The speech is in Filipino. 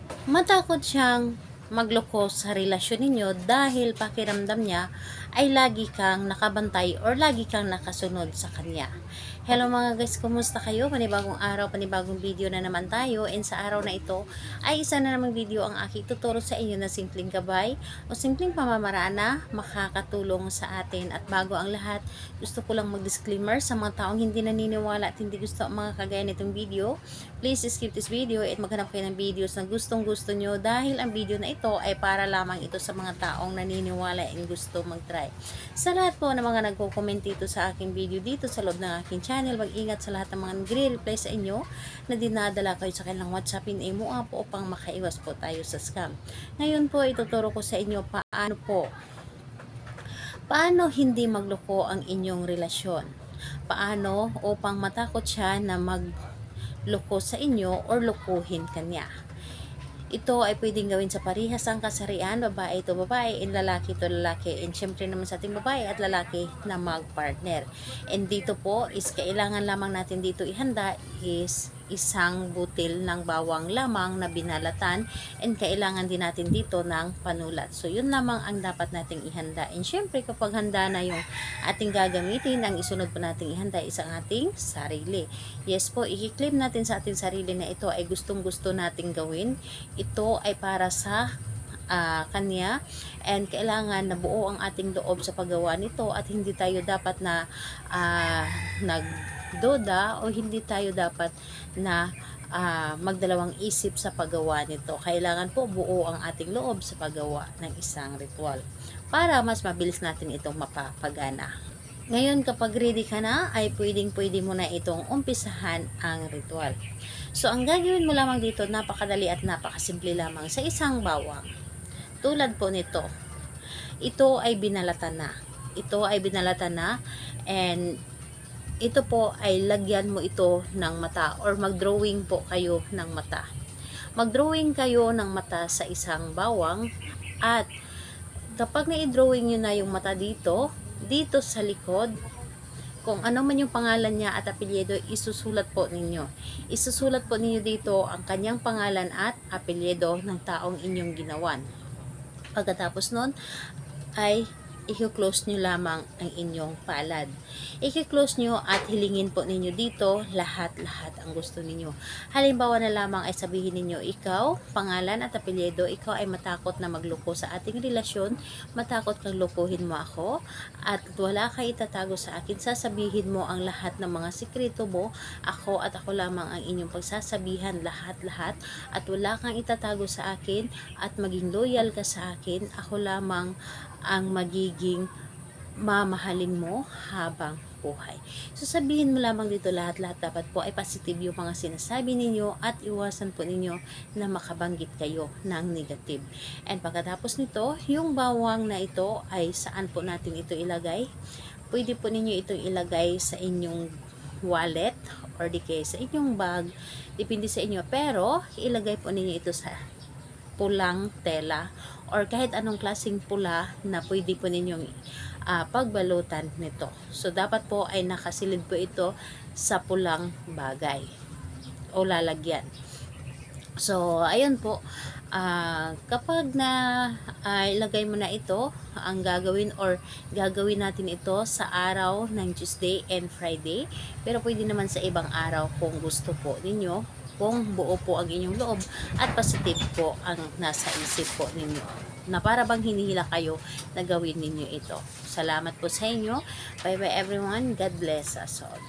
Matakot siyang magloko sa relasyon ninyo dahil pakiramdam niya ay lagi kang nakabantay or lagi kang nakasunod sa kanya. Hello mga guys, kumusta kayo? Panibagong araw, panibagong video na naman tayo, and sa araw na ito ay isa na namang video ang aking tuturo sa inyo na simpleng gabay o simpleng pamamaraan na makakatulong sa atin. At bago ang lahat, gusto ko lang mag-disclaimer sa mga taong hindi naniniwala at hindi gusto ang mga kagaya nitong video. Please skip this video at maghanap kayo ng videos na gustong gusto nyo, dahil ang video na ito ay para lamang ito sa mga taong naniniwala and gusto mag-try. Sa lahat po ng mga nagko-comment dito sa aking video dito sa loob ng aking channel, mag-ingat sa lahat ng mga nagre-reply sa inyo na dinadala kayo sa kanilang WhatsApp in imo app upang makaiwas po tayo sa scam. Ngayon po ituturo ko sa inyo paano hindi magloko ang inyong relasyon. Paano upang matakot siya na magloko sa inyo or lokohin kanya. Ito ay pwedeng gawin sa parehas ang kasarian, babae ito babae, and lalaki ito lalaki. And syempre naman sa ating babae at lalaki na mag-partner. And dito po is kailangan lamang natin dito ihanda is isang butil ng bawang lamang na binalatan, and kailangan din natin dito ng panulat. So yun lamang ang dapat nating ihanda. And syempre kapag handa na yung ating gagamitin, ang isunod po nating ihanda is ang ating sarili. Yes po, i-claim natin sa ating sarili na ito ay gustong gusto nating gawin. Ito ay para sa kanya, and kailangan na buo ang ating loob sa paggawa nito, at hindi tayo dapat na nagdoda o hindi tayo dapat na magdalawang isip sa paggawa nito. Kailangan po buo ang ating loob sa paggawa ng isang ritual para mas mabilis natin itong mapapagana. Ngayon, kapag ready ka na, ay pwede mo na itong umpisahan ang ritual. So, ang gagawin mo lamang dito, napakadali at napakasimple lamang sa isang bawang. Tulad po nito, ito ay binalatan na. And ito po ay lagyan mo ito ng mata, or mag-drawing po kayo ng mata. Mag-drawing kayo ng mata sa isang bawang, at kapag na-drawing nyo na yung mata dito sa likod, kung ano man yung pangalan niya at apelyido, isusulat po ninyo dito ang kanyang pangalan at apelyido ng taong inyong ginawan. Pagkatapos nun ay i-close nyo lamang ang inyong palad. I-close nyo at hilingin po ninyo dito lahat-lahat ang gusto ninyo. Halimbawa na lamang ay sabihin ninyo, ikaw, pangalan at apelyido, ikaw ay matakot na magloko sa ating relasyon, matakot kang lokohin mo ako, at wala kang itatago sa akin, sasabihin mo ang lahat ng mga sikreto mo, ako at ako lamang ang inyong pagsasabihan lahat-lahat, at wala kang itatago sa akin, at maging loyal ka sa akin, ako lamang ang magiging mamahalin mo habang buhay. So sabihin mo lamang dito lahat-lahat, dapat po ay positive yung mga sinasabi ninyo, at iwasan po ninyo na makabanggit kayo ng negative. And pagkatapos nito, yung bawang na ito ay saan po natin ito ilagay? Pwede po ninyo itong ilagay sa inyong wallet or di kaya sa inyong bag, depende sa inyo, pero ilagay po ninyo ito sa pulang tela or kahit anong klaseng pula na pwede po ninyong pagbalutan nito. So dapat po ay nakasilid po ito sa pulang bagay o lalagyan. So ayun po, kapag na ilagay mo na ito, ang gagawin natin ito sa araw ng Tuesday and Friday, pero pwede naman sa ibang araw kung gusto po ninyo, kung buo po ang inyong loob at positive po ang nasa isip po ninyo, na para bang hinihila kayo na gawin ninyo ito. Salamat po sa inyo. Bye bye everyone. God bless us all.